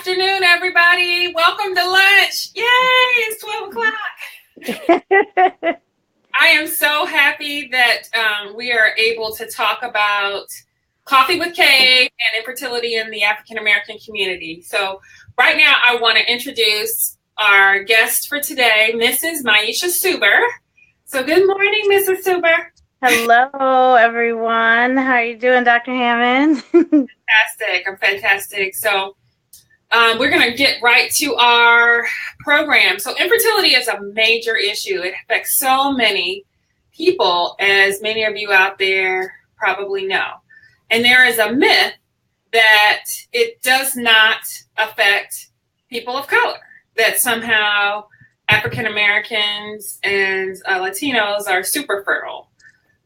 afternoon, everybody. Welcome to lunch. Yay, it's 12 o'clock. I am so happy that we are able to talk about coffee with Cade and infertility in the African American community. So right now I want to introduce our guest for today, Mrs. Miesha Suber. So good morning, Mrs. Suber. Hello, everyone. How are you doing, Dr. Hammond? Fantastic. I'm fantastic. So we're going to get right to our program. So infertility is a major issue. It affects so many people, as many of you out there probably know. And there is a myth that it does not affect people of color, that somehow African Americans and Latinos are super fertile.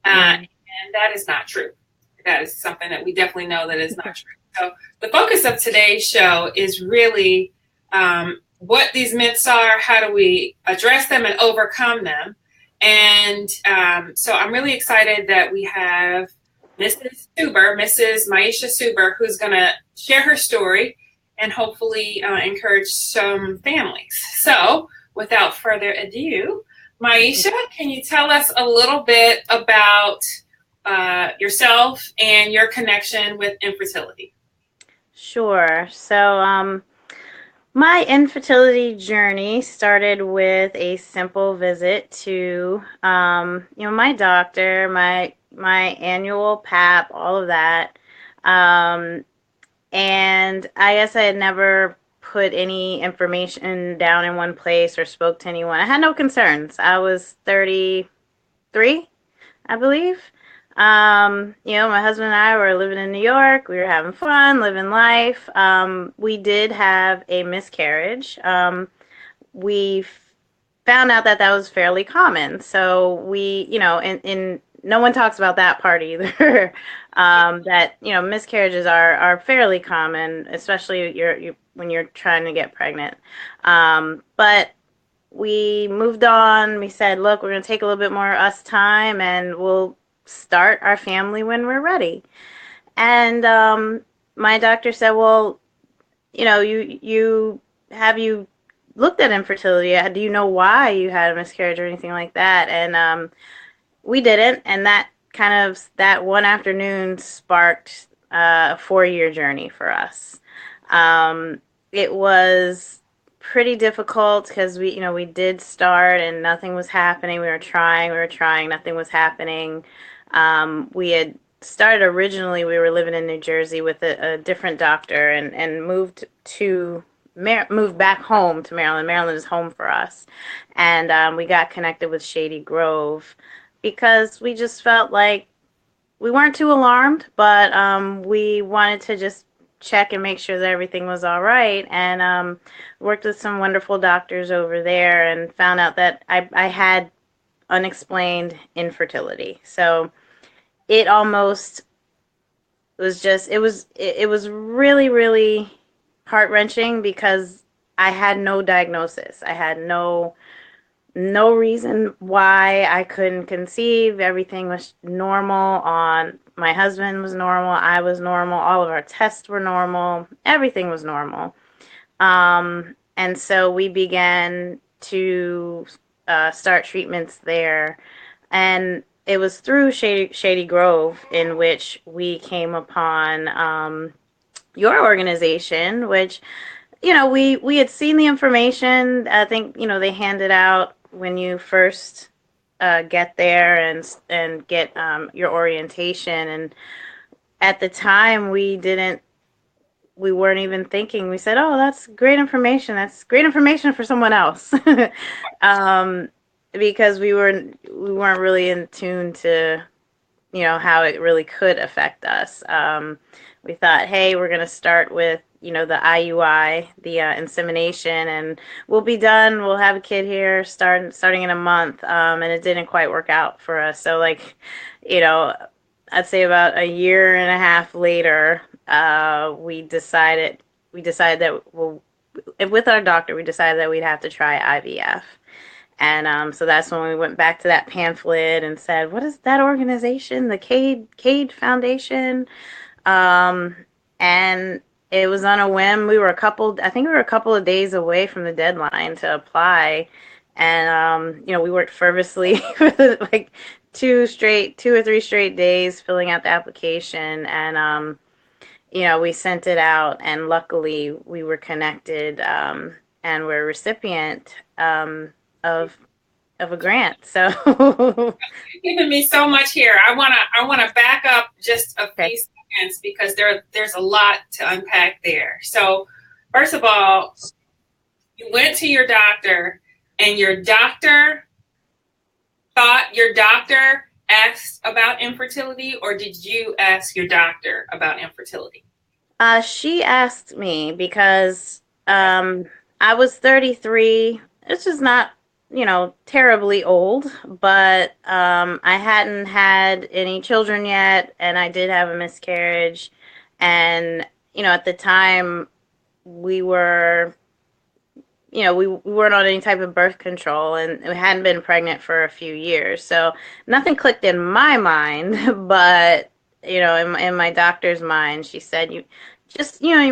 And that is not true. That is something that we definitely know that is not true. So the focus of today's show is really what these myths are, how do we address them and overcome them. And so I'm really excited that we have Mrs. Miesha Suber, who's going to share her story and hopefully encourage some families. So without further ado, Miesha, can you tell us a little bit about yourself and your connection with infertility? Sure. So, my infertility journey started with a simple visit to, my doctor, my annual PAP, all of that. And I guess I had never put any information down in one place or spoke to anyone. I had no concerns. I was 33, I believe. My husband and I were living in New York. We were having fun, living life. We did have a miscarriage. We found out that was fairly common. So in no one talks about that part either. Miscarriages are fairly common, especially when you're trying to get pregnant. But we moved on. We said, look, we're going to take a little bit more us time and we'll start our family when we're ready. And my doctor said, well, you looked at infertility? Do you know why you had a miscarriage or anything like that? And we didn't. And that one afternoon sparked a 4-year journey for us. It was pretty difficult because we did start and nothing was happening. We were trying, nothing was happening. We had started originally, we were living in New Jersey with a different doctor and moved back home to Maryland. Maryland is home for us. And we got connected with Shady Grove because we just felt like we weren't too alarmed, but we wanted to just check and make sure that everything was all right. And worked with some wonderful doctors over there and found out that I had unexplained infertility. So it was really, really heart-wrenching because I had no diagnosis. I had no reason why I couldn't conceive. Everything was normal. My husband was normal. I was normal. All of our tests were normal. Everything was normal. And so we began to start treatments there. And it was through Shady Grove in which we came upon your organization, which, we had seen the information. I think, they hand it out when you first get there and get your orientation. And at the time, we weren't even thinking. We said, oh, that's great information. That's great information for someone else. Because we weren't really in tune to, how it really could affect us. We thought, hey, we're going to start with, the IUI, the insemination, and we'll be done. We'll have a kid here starting in a month. And it didn't quite work out for us. So I'd say about a year and a half later, we decided that, well, with our doctor, we decided that we'd have to try IVF. And so that's when we went back to that pamphlet and said, what is that organization? The Cade Foundation. And It was on a whim. I think we were a couple of days away from the deadline to apply. And, we worked fervently for like 2 or 3 straight days filling out the application. And, we sent it out, and luckily we were connected, and we're a recipient, of a grant. So, You've given me so much here. I wanna back up just a okay. few seconds because there's a lot to unpack there. So first of all, you went to your doctor, and your doctor asked about infertility, or did you ask your doctor about infertility? She asked me because I was 33. This is not, terribly old, but I hadn't had any children yet, and I did have a miscarriage. And, at the time, we were, we weren't on any type of birth control, and we hadn't been pregnant for a few years. So nothing clicked in my mind, but, in my doctor's mind, she said, you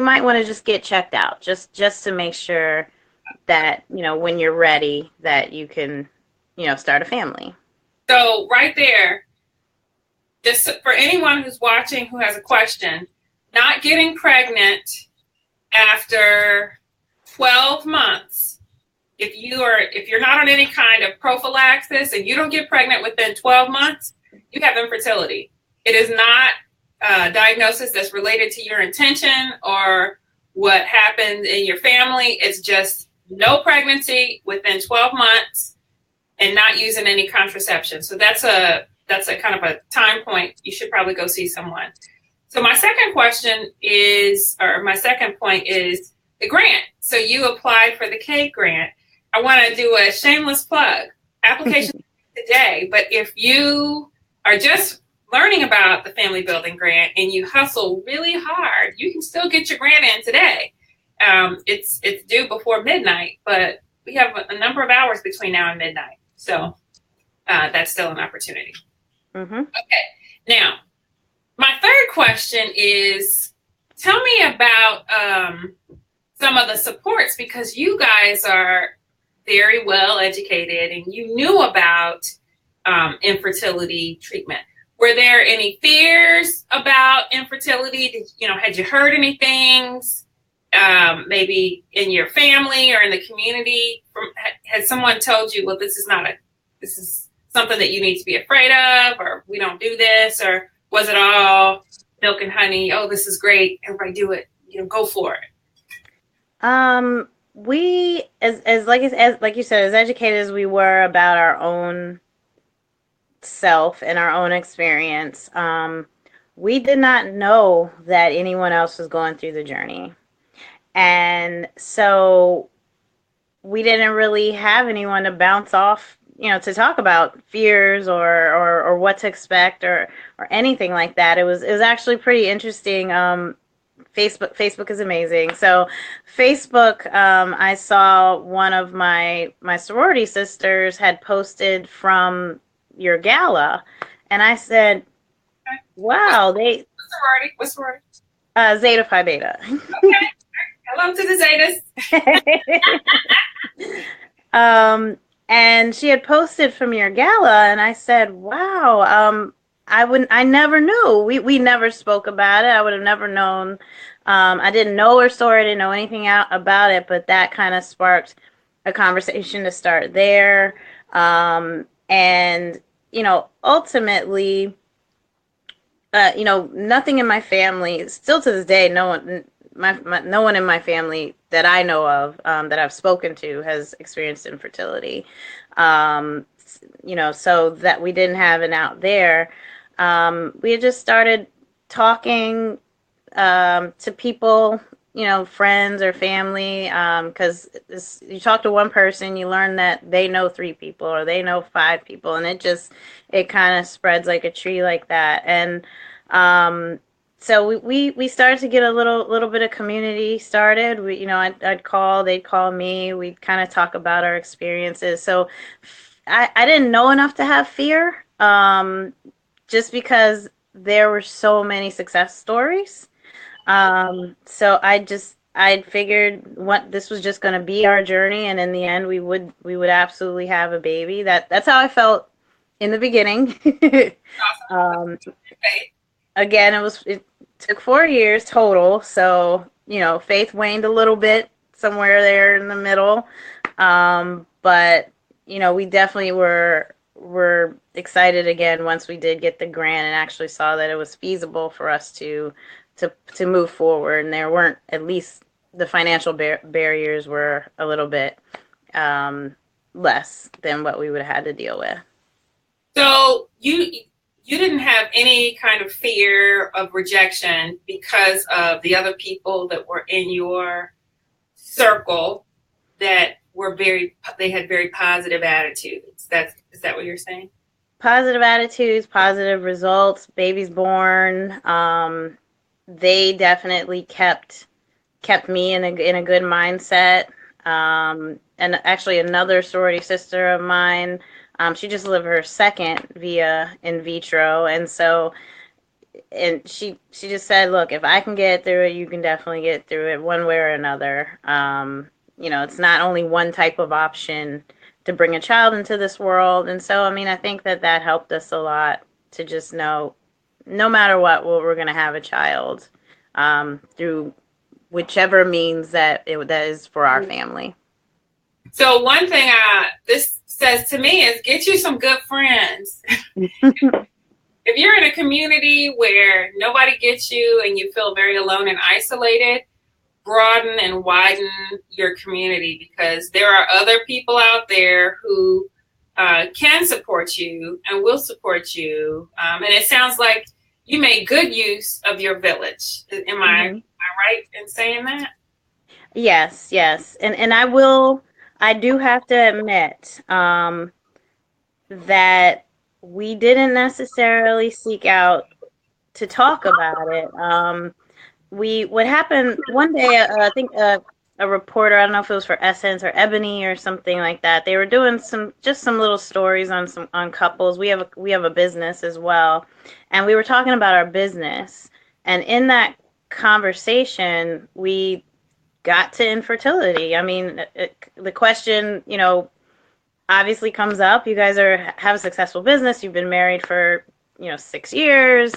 might want to just get checked out, just to make sure that, when you're ready, that you can, start a family. So right there, just for anyone who's watching who has a question, not getting pregnant after 12 months, if you're not on any kind of prophylaxis and you don't get pregnant within 12 months, you have infertility. It is not a diagnosis that's related to your intention or what happened in your family. It's just no pregnancy within 12 months and not using any contraception. So that's a kind of a time point. You should probably go see someone. So my second point is the grant. So you applied for the Cade grant. I want to do a shameless plug. Application today, but if you are just learning about the family building grant and you hustle really hard, you can still get your grant in today. It's due before midnight, but we have a number of hours between now and midnight. So that's still an opportunity. Mm-hmm. Okay. Now, my third question is, tell me about some of the supports, because you guys are very well educated and you knew about infertility treatment. Were there any fears about infertility? Had you heard any things, maybe in your family or in the community? Had someone told you, well, this is something that you need to be afraid of, or we don't do this, or was it all milk and honey? Oh, this is great. Everybody do it. Go for it. We, as like you said, as educated as we were about our own self and our own experience, we did not know that anyone else was going through the journey. And so we didn't really have anyone to bounce off, to talk about fears or what to expect or anything like that. It was actually pretty interesting. Facebook is amazing. So Facebook, I saw one of my sorority sisters had posted from your gala, and I said, wow, What's sorority? Zeta Phi Beta. Okay. Hello to the Zetas. And she had posted from your gala, and I said, wow, I never knew. We never spoke about it. I would have never known. I didn't know her story. I didn't know anything about it, but that kind of sparked a conversation to start there. And, ultimately, nothing in my family, still to this day, no one in my family that I know of, that I've spoken to, has experienced infertility. So that we didn't have it out there. We had just started talking to people, friends or family, because you talk to one person, you learn that they know 3 people or they know 5 people, and it kind of spreads like a tree like that. And so we started to get a little bit of community started. I'd call, they'd call me, we'd kind of talk about our experiences. So I didn't know enough to have fear, just because there were so many success stories. So I figured what this was just going to be our journey, and in the end, we would absolutely have a baby. That's how I felt in the beginning. um, Again, it took 4 years total, so faith waned a little bit somewhere there in the middle. But we definitely were excited again once we did get the grant and actually saw that it was feasible for us to move forward, and there weren't, at least the financial barriers were a little bit less than what we would have had to deal with. So you didn't have any kind of fear of rejection because of the other people that were in your circle that they had very positive attitudes. Is that what you're saying? Positive attitudes, positive results, babies born. They definitely kept me in a good mindset. And actually, another sorority sister of mine, she just delivered her second via in vitro, and so she just said, "Look, if I can get through it, you can definitely get through it, one way or another." It's not only one type of option to bring a child into this world, and so I think that helped us a lot to just know, no matter what, we're going to have a child through whichever means that is for our family. So one thing this says to me is get you some good friends. If you're in a community where nobody gets you and you feel very alone and isolated, broaden and widen your community, because there are other people out there who can support you and will support you. And it sounds like you made good use of your village. Am I right in saying that? Yes. And I do have to admit that we didn't necessarily seek out to talk about it. What happened one day, I think a reporter, I don't know if it was for Essence or Ebony or something like that, they were doing some little stories on couples. We have a business as well, and we were talking about our business, and in that conversation we got to infertility. The question, obviously comes up. You guys have a successful business. You've been married for 6 years.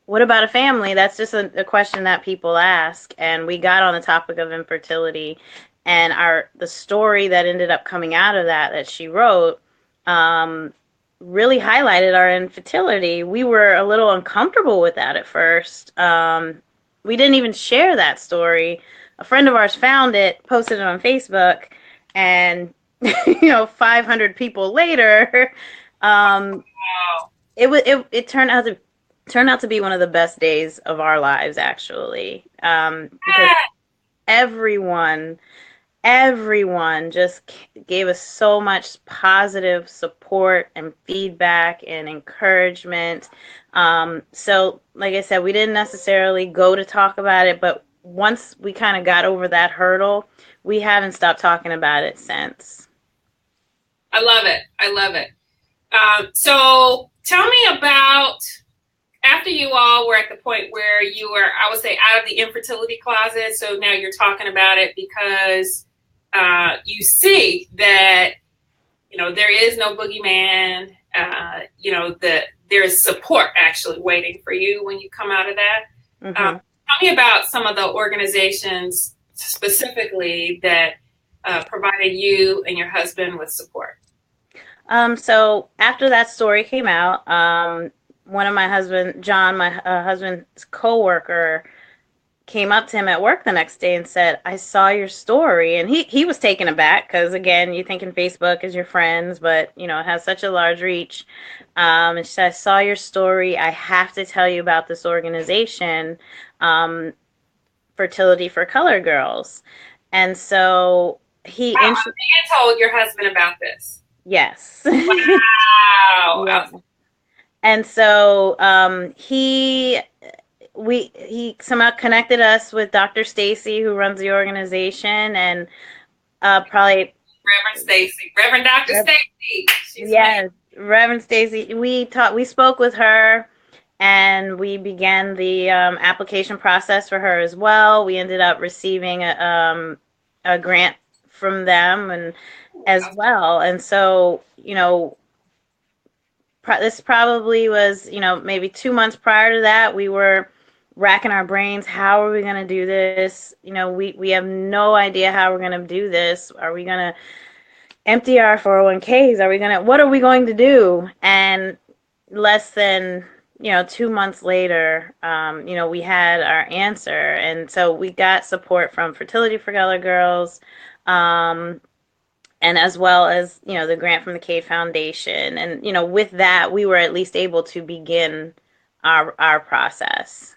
What about a family? That's just a question that people ask. And we got on the topic of infertility, and the story that ended up coming out of that she wrote really highlighted our infertility. We were a little uncomfortable with that at first. We didn't even share that story. A friend of ours found it, posted it on Facebook, and 500 people later, it turned out to be one of the best days of our lives, actually, because everyone just gave us so much positive support and feedback and encouragement. So, like I said, we didn't necessarily go to talk about it, but once we kind of got over that hurdle, we haven't stopped talking about it since. I love it. So tell me about, after you all were at the point where you were, I would say, out of the infertility closet. So now you're talking about it because you see that, there is no boogeyman, that there is support actually waiting for you when you come out of that. Tell me about some of the organizations specifically that provided you and your husband with support. So after that story came out, one of my husband's coworker, came up to him at work the next day and said, "I saw your story." And he was taken aback because, again, you think in Facebook is your friends, but, it has such a large reach. And she said, "I saw your story. I have to tell you about this organization, Fertility for Color Girls." And so he told your husband about this. Yes. Wow. Yeah. And so he somehow connected us with Dr. Stacy, who runs the organization, and probably Reverend Dr. Stacy. Yes, Reverend Stacy. We spoke with her, and we began the application process for her as well. We ended up receiving a grant from them and as well. And so, this probably was, maybe 2 months prior to that, we were racking our brains. How are we going to do this? We have no idea how we're going to do this. Are we going to empty our 401ks? What are we going to do? And less than 2 months later, we had our answer, and so we got support from Fertility for Color Girls, and as well as the grant from the Cade Foundation, and with that, we were at least able to begin our process.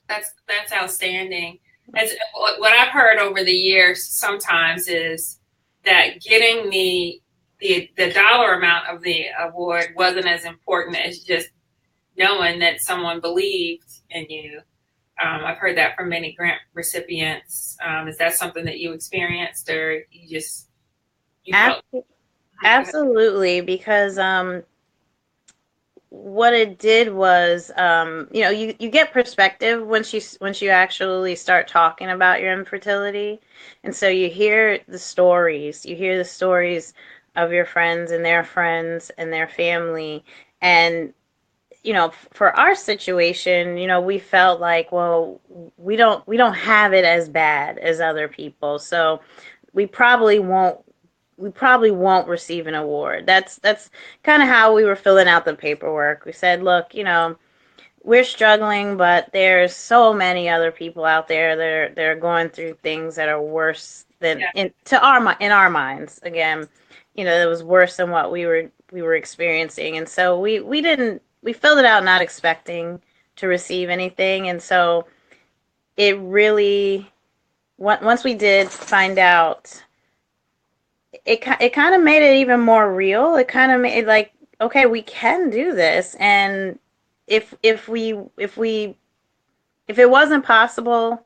That's outstanding. As what I've heard over the years sometimes is that getting the dollar amount of the award wasn't as important as just knowing that someone believed in you. I've heard that from many grant recipients. Is that something that you experienced, or you felt? Absolutely, because what it did was, you get perspective once you actually start talking about your infertility, and so you hear the stories of your friends and their family, and for our situation, we felt like, well, we don't have it as bad as other people, so we probably won't receive an award. That's kind of how we were filling out the paperwork. We said, look, we're struggling, but there's so many other people out there that are going through things that are worse than Yeah. in our minds. Again, it was worse than what we were experiencing, and so we filled it out not expecting to receive anything, and so it really, once we did find out, it kind of made it even more real. It kind of made it like, okay, we can do this, and if it wasn't possible,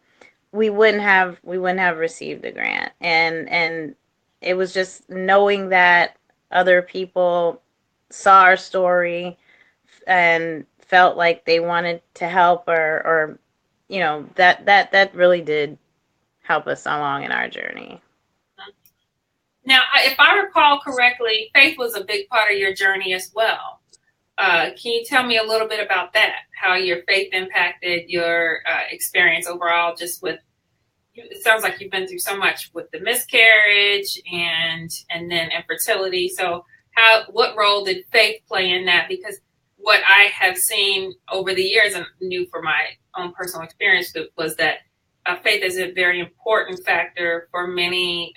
we wouldn't have received the grant, and it was just knowing that other people saw our story and felt like they wanted to help, or that really did help us along in our journey. Now, if I recall correctly, faith was a big part of your journey as well. Can you tell me a little bit about that? How your faith impacted your experience overall, just with, it sounds like you've been through so much with the miscarriage and then infertility. So what role did faith play in that? Because what I have seen over the years and knew from my own personal experience was that faith is a very important factor for many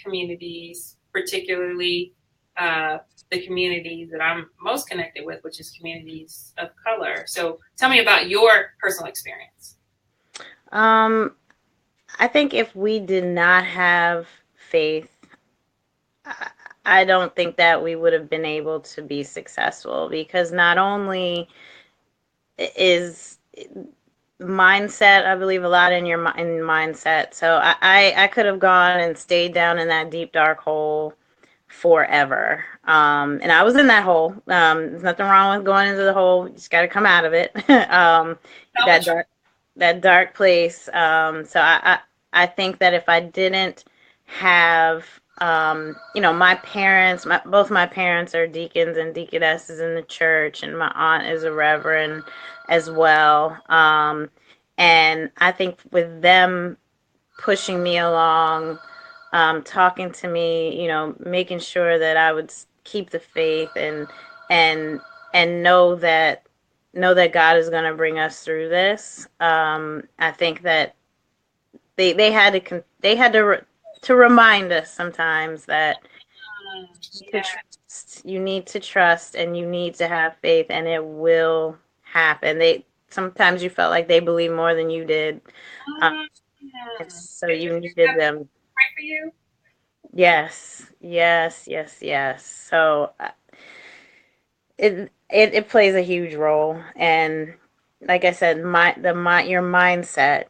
communities, particularly the communities that I'm most connected with, which is communities of color. So tell me about your personal experience. I think if we did not have faith, I don't think that we would have been able to be successful, because not only is mindset, I believe a lot in mindset. So I could have gone and stayed down in that deep dark hole forever. And I was in that hole. There's nothing wrong with going into the hole. You just got to come out of it. That dark place. So I think that if I didn't have, my parents, both my parents are deacons and deaconesses in the church, and my aunt is a reverend as well. And I think with them pushing me along, talking to me, making sure that I would keep the faith, and and know that God is going to bring us through this. I think that they had to remind us sometimes that Yeah. you need to trust, and you need to have faith, and it will happen. They Sometimes you felt like they believed more than you did, Um, so did you you needed have them. pray for you? Yes, yes, yes, yes. So it plays a huge role, and like I said, your mindset.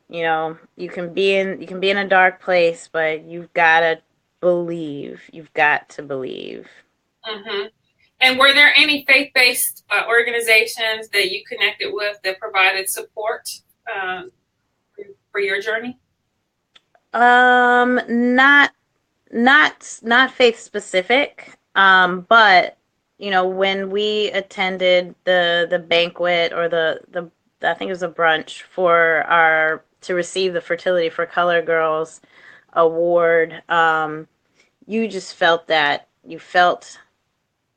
You can be in a dark place, but you've got to believe. You've got to believe. Mm-hmm. And were there any faith-based organizations that you connected with that provided support um, for your journey? Not not faith specific. But when we attended the banquet or the I think it was a brunch for our to receive the Fertility for Color Girls award, you just felt that you felt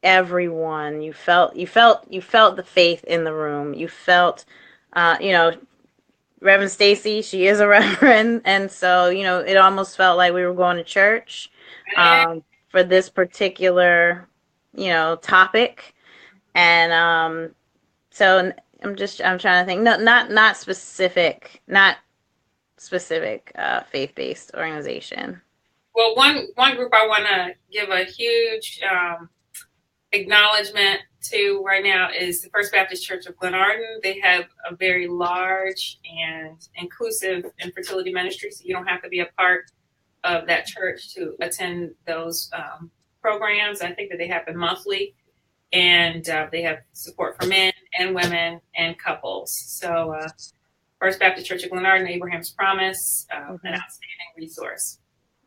everyone. You felt the faith in the room. You felt, uh, you know, Reverend Stacy. She is a reverend, and so it almost felt like we were going to church, for this particular, topic. And so I'm trying to think. No, not specific, not specific faith based organization. Well, one group I want to give a huge acknowledgement to right now is the First Baptist Church of Glenarden. They have a very large and inclusive infertility ministry, so you don't have to be a part of that church to attend those programs. I think that they happen monthly, and they have support for men and women and couples. So First Baptist Church of Glenarden, Abraham's Promise, an outstanding resource.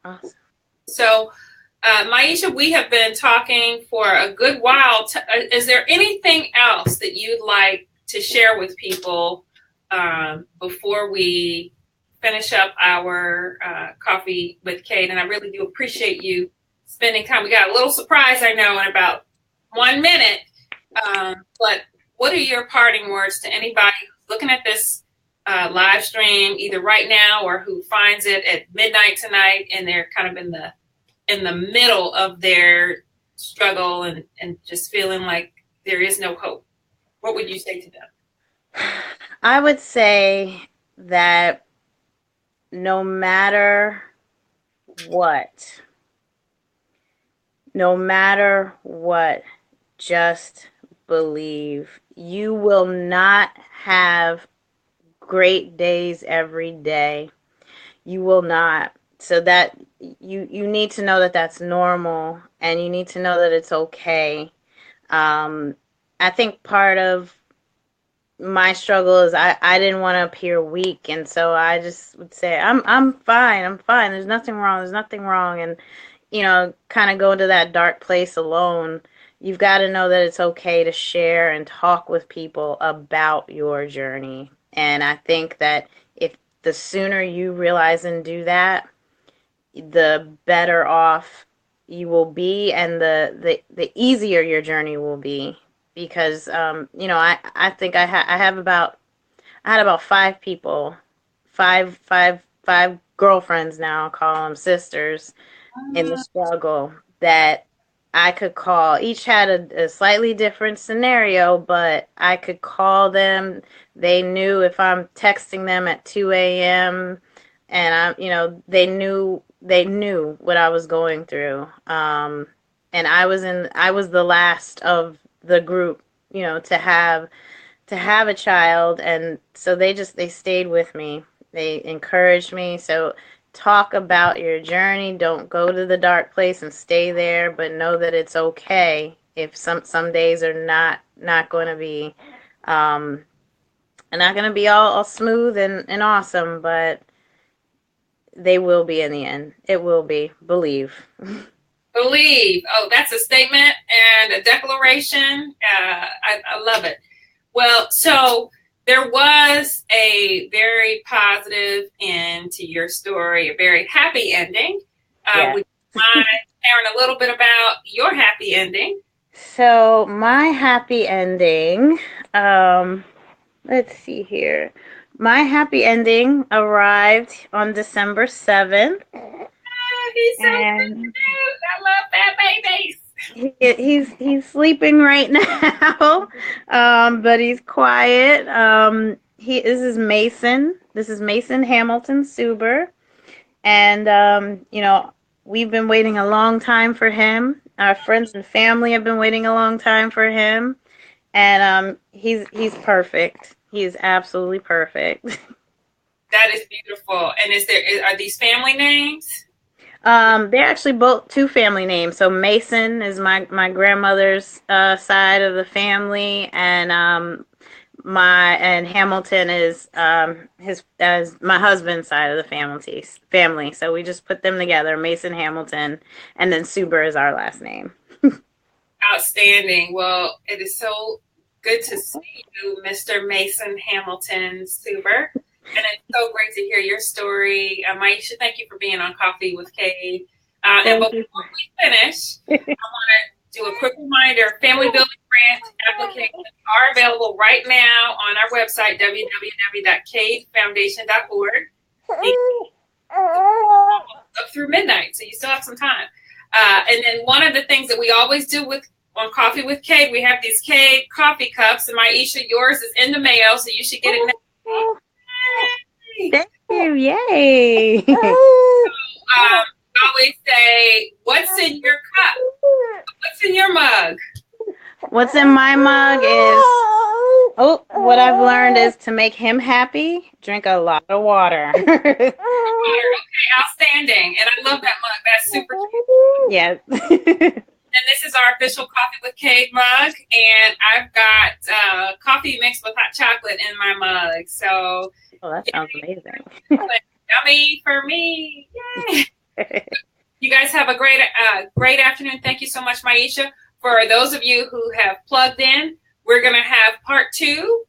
Awesome. So, Miesha, we have been talking for a good while. Is there anything else that you'd like to share with people before we finish up our coffee with Cade? And I really do appreciate you spending time. We got a little surprise, I know, in about 1 minute. But what are your parting words to anybody who's looking at this live stream, either right now or who finds it at midnight tonight, and they're kind of in the middle of their struggle and just feeling like there is no hope? What would you say to them? I would say that no matter what, just believe. You will not have great days every day. You will not. So that you need to know that that's normal, and you need to know that it's okay. I think part of my struggle is I didn't want to appear weak, and so I just would say I'm fine. I'm fine. There's nothing wrong. There's nothing wrong. And kind of go into that dark place alone. You've got to know that it's okay to share and talk with people about your journey. And I think that if the sooner you realize and do that, the better off you will be, and the easier your journey will be. Because I think I had about 5 people, five girlfriends now, I'll call them sisters, in the struggle that I could call. Each had a slightly different scenario, but I could call them. They knew if I'm texting them at 2 a.m. and they knew what I was going through. And I was the last of the group, to have a child, and so they stayed with me. They encouraged me. So talk about your journey. Don't go to the dark place and stay there, but know that it's okay if some days are not going to be not going to be all smooth and awesome, but they will be in the end. It will be. Believe. Believe. Oh, that's a statement and a declaration. I love it. Well, so there was a very positive end to your story, a very happy ending. Yeah. Would you mind sharing a little bit about your happy ending? So my happy ending, let's see here. My happy ending arrived on December 7th. Oh, he's so cute. I love that baby. He's sleeping right now, but he's quiet. This is Mason. This is Mason Hamilton Suber, and we've been waiting a long time for him. Our friends and family have been waiting a long time for him, and he's perfect. He is absolutely perfect. That is beautiful. And are these family names? They're actually both two family names. So Mason is my grandmother's side of the family, and Hamilton is his as my husband's side of the family. So we just put them together, Mason Hamilton, and then Suber is our last name. Outstanding. Well, it is so good to see you, Mr. Mason Hamilton Suber. And it's so great to hear your story. Miesha, thank you for being on Coffee with Cade. And before we finish, I want to do a quick reminder. Family Building Grant applications are available right now on our website, www.cadefoundation.org. Up through midnight, so you still have some time. And then one of the things that we always do on Coffee with Cade, we have these Cade coffee cups. And Miesha, yours is in the mail, so you should get it now. Thank you. Yay. Always say, what's in your cup? What's in your mug? What's in my mug is, what I've learned is to make him happy, drink a lot of water. Okay, outstanding. And I love that mug. That's super cute. Yes. And this is our official Coffee with Cade mug. And I've got coffee mixed with hot chocolate in my mug. So, that sounds amazing. Yummy for me. Yay. You guys have a great afternoon. Thank you so much, Miesha. For those of you who have plugged in, we're going to have part 2.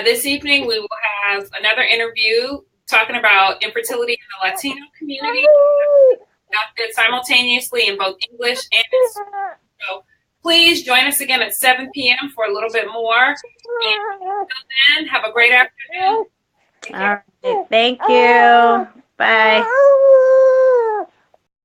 This evening, we will have another interview talking about infertility in the Latino community, simultaneously in both English and Spanish. So please join us again at 7 p.m. for a little bit more. And until then, have a great afternoon. All right. Thank you. Bye.